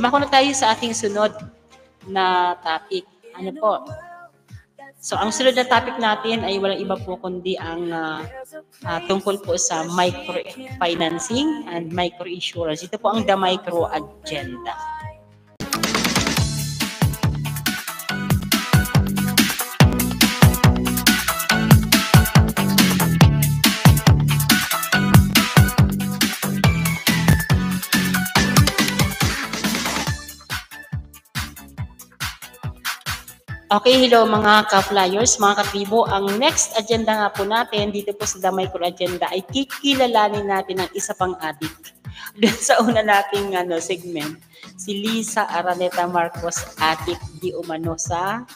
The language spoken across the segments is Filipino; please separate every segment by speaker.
Speaker 1: Mako na tayo sa ating sunod na topic. Ano po? So, ang sunod na topic natin ay walang iba po kundi ang tungkol po sa microfinancing and microinsurance. Ito po ang The Micro Agenda. Okay, hello mga ka-flyers, mga katribo. Ang next agenda nga po natin dito po sa The Micro Agenda ay kikilalanin natin ang isa pang addict. Doon sa una nating segment, si Lisa Araneta Marcos, addict di umano sa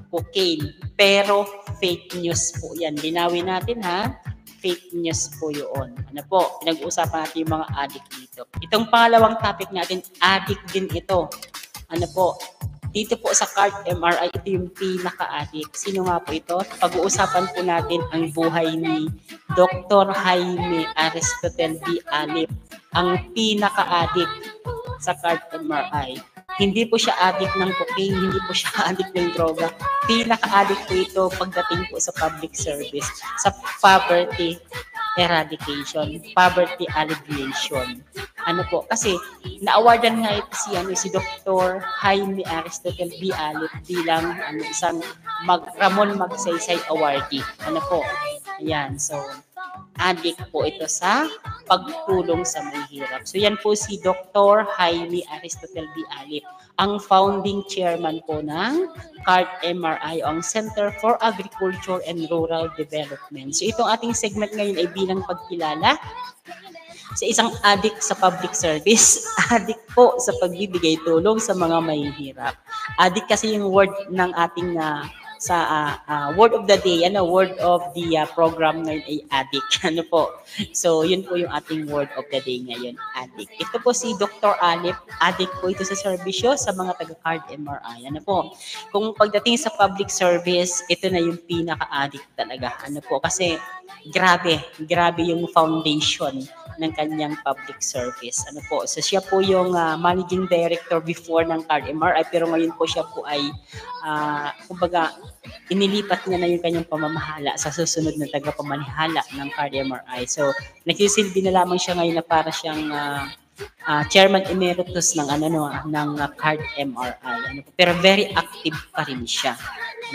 Speaker 1: cocaine. Pero fake news po yan. Linawin natin ha, fake news po yun. Ano po, pinag-uusapan natin yung mga addict dito. Itong pangalawang topic natin, addict din ito. Ano po, dito po sa Card MRI, ito yung pinaka-addict. Sino nga po ito? Pag-uusapan po natin ang buhay ni Dr. Jaime Aristotel D. Alip, ang pinaka-addict sa Card MRI. Hindi po siya addict ng cocaine, hindi po siya addict ng droga. Pinaka-addict po ito pagdating po sa public service, sa poverty eradication, poverty alleviation. Ano po, kasi na-awardan nga ito si Dr. Jaime Aristotel B. Alip bilang isang Ramon Magsaysay Awardee. Ano po, ayan, so addict po ito sa pagtulong sa may hirap. So yan po si Dr. Jaime Aristotel B. Alip, ang founding chairman po ng CART MRI, ang Center for Agriculture and Rural Development. So itong ating segment ngayon ay bilang pagkilala sa isang addict sa public service, addict po sa pagbibigay tulong sa mga mahihirap. Addict kasi yung word ng ating word of the day, word of the program ngayon ay addict. Ano po? So, yun po yung ating word of the day ngayon, addict. Ito po si Dr. Alip, addict po ito sa serbisyo sa mga taga-Card MRI. Ano po? Kung pagdating sa public service, ito na yung pinaka-addict talaga. Ano po? Kasi grabe yung foundation ng kanyang public service. Ano po? So, siya po yung managing director before ng Card MRI, pero ngayon po siya po ay kumbaga, inilipat niya na yung kanyang pamamahala sa susunod na tagapamamahala ng Card MRI. So, nagsisilbi na lamang siya ngayon na para siyang chairman emeritus ng Card MRI. Ano po, pero very active pa rin siya.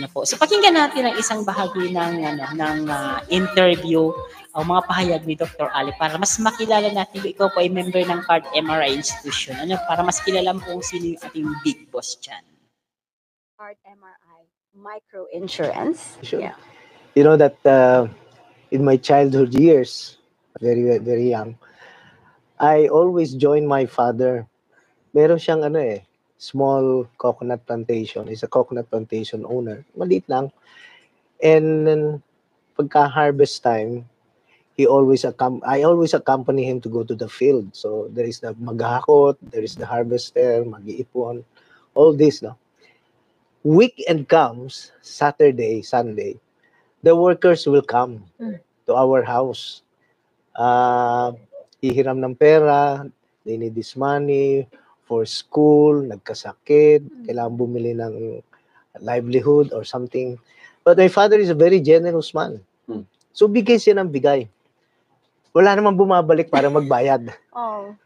Speaker 1: Ano po. So, pakinggan natin ang isang bahagi ng interview o mga pahayag ni Dr. Ali para mas makilala natin ikaw po ay member ng Card MRI institution. Para mas kilala mo kung sino yung ating big boss dyan.
Speaker 2: Card MRI, micro-insurance.
Speaker 3: Sure. Yeah. You know that in my childhood years, very, very young, I always joined my father. Meron siyang small coconut plantation. He's a coconut plantation owner. Maliit lang. And then, pagka-harvest time, I always accompany him to go to the field. So, there is the maghahakot, there is the harvester, mag-iipon, all this, no? Weekend comes, Saturday, Sunday, the workers will come to our house. Hihiram ng pera, they need this money for school, nagkasakit, kailangan bumili ng livelihood or something. But my father is a very generous man. So bigay siya ng bigay. Wala namang bumabalik para magbayad.
Speaker 2: Oh.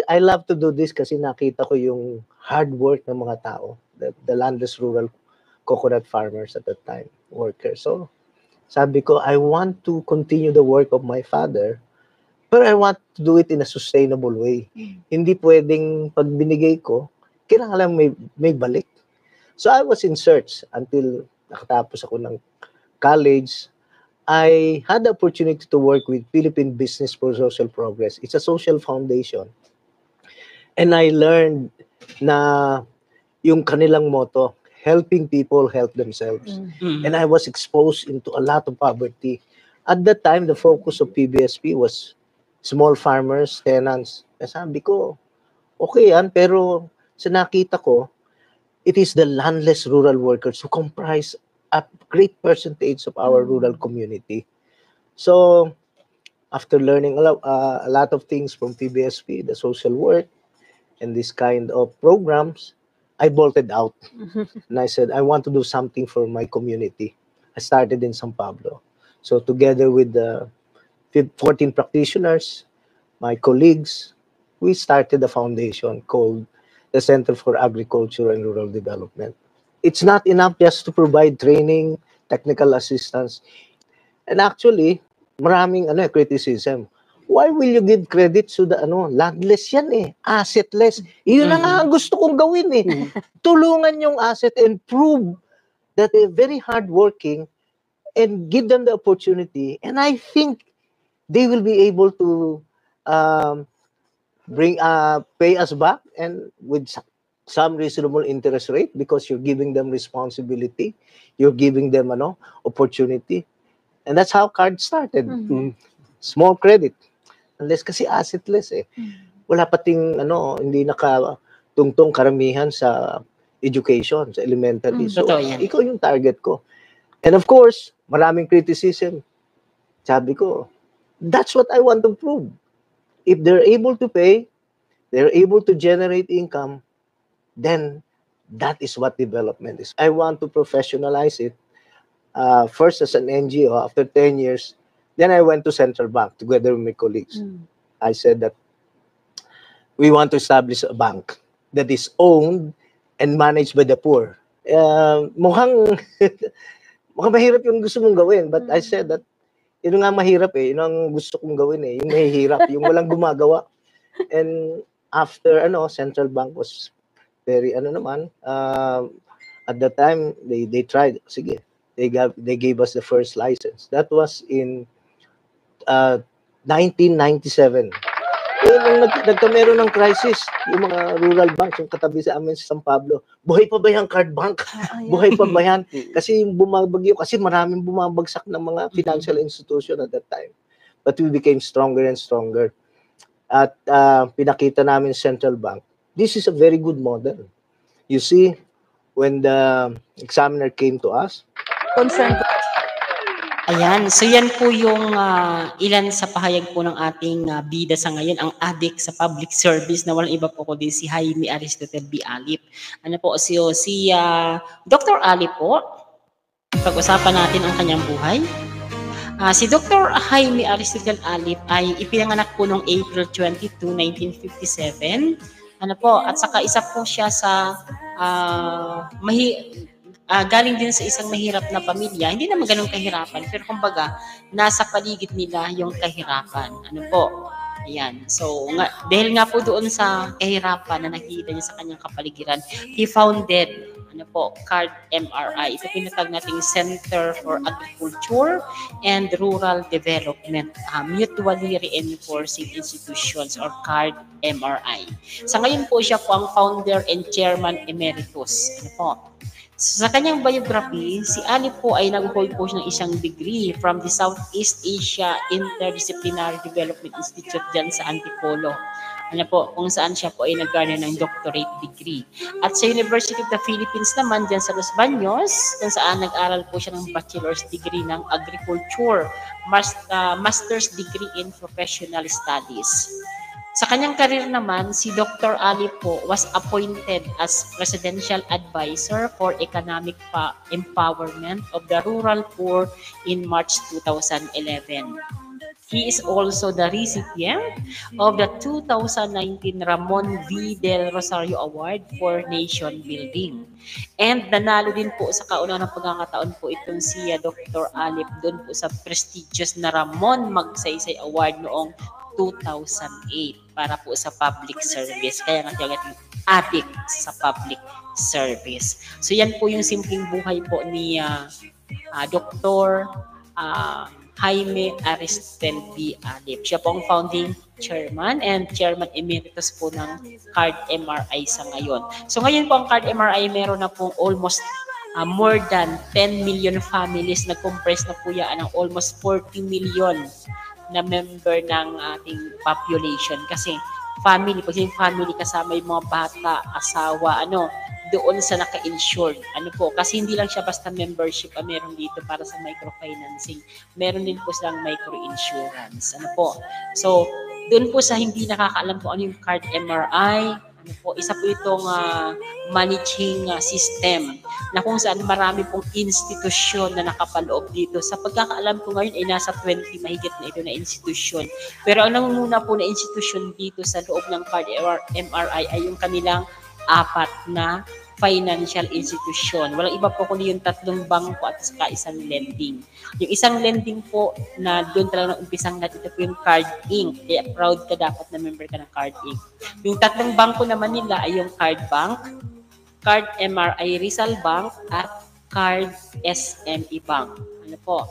Speaker 3: I love to do this kasi nakita ko yung hard work ng mga tao. The landless rural coconut farmers at that time, workers. So, sabi ko, I want to continue the work of my father, but I want to do it in a sustainable way. Hindi pwedeng pag binigay ko, kailangan lang may balik. So, I was in search until nakatapos ako ng college. I had the opportunity to work with Philippine Business for Social Progress. It's a social foundation. And I learned na yung kanilang motto, helping people help themselves. And I was exposed into a lot of poverty. At that time, the focus of PBSP was small farmers, tenants. Sabi ko, okay yan, pero sa nakita ko, it is the landless rural workers who comprise a great percentage of our rural community. So, after learning a lot of things from PBSP, the social work, and this kind of programs, I bolted out. And I said, I want to do something for my community. I started in San Pablo. So together with the 14 practitioners, my colleagues, we started a foundation called the Center for Agriculture and Rural Development. It's not enough just to provide training, technical assistance. And actually, maraming criticism. Why will you give credit to the landless yan assetless. Iyon na nga ang gusto kong gawin Tulungan yung asset and prove that they're very hardworking and give them the opportunity. And I think they will be able to pay us back and with some reasonable interest rate because you're giving them responsibility, you're giving them opportunity. And that's how cards started. Small credit. Unless kasi assetless Wala pating hindi nakatungtong karamihan sa education, sa elementary. So, ikaw yung target ko. And of course, maraming criticism. Sabi ko, that's what I want to prove. If they're able to pay, they're able to generate income, then that is what development is. I want to professionalize it. First as an NGO, after 10 years, then I went to Central Bank together with my colleagues. I said that we want to establish a bank that is owned and managed by the poor. Mukhang mahirap yung gusto mong gawin, but I said that yun nga mahirap yun ang gusto kong gawin yung mahihirap, yung walang gumagawa. And after Central Bank was very at that time they tried, sige, they gave us the first license. That was in 1997. Nung nagkameron ng crisis, yung mga rural banks, yung katabi sa amin sa San Pablo, buhay pa ba yung card bank? Buhay pa ba yan? Kasi yung bumabagyo, kasi maraming bumabagsak ng mga financial institution at that time. But we became stronger and stronger. At pinakita namin Central Bank, this is a very good model. You see, when the examiner came to us,
Speaker 2: Concerned.
Speaker 1: Ayan, so yan po yung ilan sa pahayag po ng ating bida sa ngayon, ang adik sa public service na walang iba po kundi si Jaime Aristotel B. Alip. Ano po si Dr. Alip po, pag-usapan natin ang kanyang buhay. Si Dr. Jaime Aristotel Alip ay ipinanganak po noong April 22, 1957. Ano po, at saka isa po siya sa galing din sa isang mahirap na pamilya, hindi naman ganun kahirapan, pero kumbaga, nasa paligid nila yung kahirapan. Ano po? Ayan. So, dahil nga po doon sa kahirapan na nakikita niya sa kanyang kapaligiran, he founded, CARD MRI. Ito pinatag nating Center for Agriculture and Rural Development, Mutually Reinforcing Institutions or CARD MRI. Sa ngayon po siya po ang founder and chairman emeritus. Ano po? Sa kanyang biography, si Alip po ay nag-hold po ng isang degree from the Southeast Asia Interdisciplinary Development Institute dyan sa Antipolo. Ano po, kung saan siya po ay nag-garner ng doctorate degree. At sa University of the Philippines naman dyan sa Los Baños, kung saan nag-aral po siya ng bachelor's degree ng agriculture, master's degree in professional studies. Sa kanyang karir naman, si Dr. Alip po was appointed as Presidential Advisor for Economic Empowerment of the Rural Poor in March 2011. He is also the recipient of the 2019 Ramon V. Del Rosario Award for Nation Building. And nanalo din po sa kaunang pagkakataon po itong si Dr. Alip doon po sa prestigious na Ramon Magsaysay Award noong 2008 para po sa public service. Kaya nga tiyagating adik sa public service. So yan po yung simpleng buhay po ni Dr. Jaime Aristotel B. Alip. Siya po ang founding chairman and chairman emeritus po ng CARD MRI sa ngayon. So ngayon po ang CARD MRI meron na pong almost more than 10 million families. Nag-compress na po yan ng almost 40 million na member ng ating population. Kasi family, pag yung family kasama yung mga bata, asawa, doon sa naka-insured. Kasi hindi lang siya basta membership meron dito para sa microfinancing. Meron din po silang micro-insurance. So, doon po sa hindi nakakaalam po ano yung CARD MRI, Ano po, isa po itong managing system na kung saan marami pong institusyon na nakapaloob dito. Sa pagkakaalam ko ngayon ay nasa 20 mahigit na ito na institusyon. Pero ang nangunguna po na institusyon dito sa loob ng card MRI ay yung kanilang 4 na financial institution. Walang iba po kundi yung 3 bangko at saka isang lending. Yung isang lending po na doon talaga umpisang natin, ito po yung Card Inc. Kaya proud ka dapat na member ka ng Card Inc. Yung 3 bangko naman nila ay yung Card Bank, Card MRI Rizal Bank, at Card SME Bank. Ano po?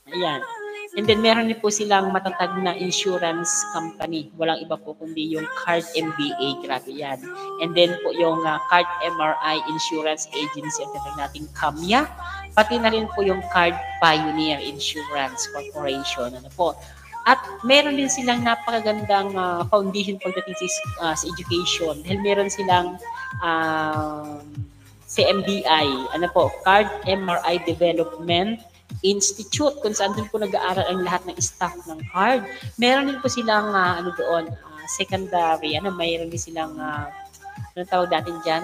Speaker 1: Ayan. And then meron din po silang matatag na insurance company. Walang iba po kundi yung Card MBA. Grabe yan. And then po yung Card MRI Insurance Agency, ang tatag nating CAMIA. Pati na rin po yung Card Pioneer Insurance Corporation. Ano po? At meron din silang napakagandang foundation pagdating sa education. Dahil meron silang CMDI. Ano po? Card MRI Development Institute, kung saan din po nag-aaral ang lahat ng staff ng card. Meron din po silang secondary, mayroon din silang ano tawag natin dyan?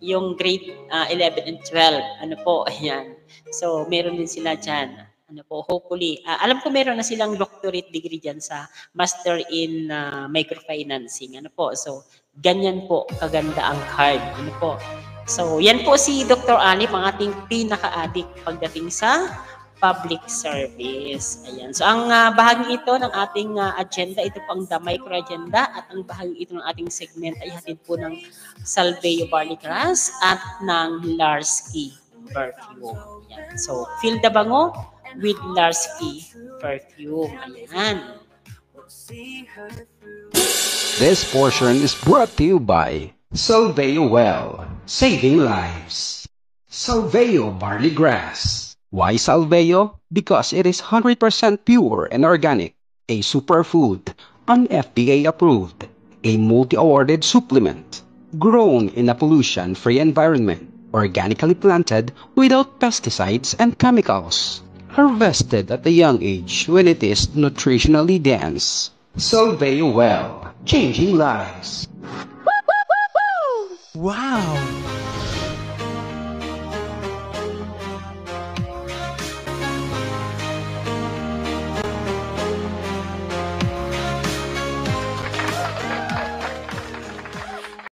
Speaker 1: Yung grade 11 and 12. Ano po, ayan. So, meron din sila dyan. Ano po, hopefully. Alam ko meron na silang doctorate degree dyan sa Master in Microfinancing. Ano po, so, ganyan po kaganda ang card. Ano po. So, yan po si Dr. Alip, ang ating pinaka-addict pagdating sa public service. Ayan. So, ang bahagi ito ng ating agenda, ito po ang The Micro Agenda, at ang bahagi ito ng ating segment ay hatid po ng Salveo Barley Grass at ng Larsky Perfume. Ayan. So, feel the bango with Larsky Perfume. Ayan.
Speaker 4: This portion is brought to you by Salveo Well, saving lives. Salveo Barley Grass. Why Salveo? Because it is 100% pure and organic, a superfood, an FDA approved, a multi-awarded supplement, grown in a pollution-free environment, organically planted without pesticides and chemicals, harvested at a young age when it is nutritionally dense. Salveo Well, changing lives.
Speaker 5: Wow!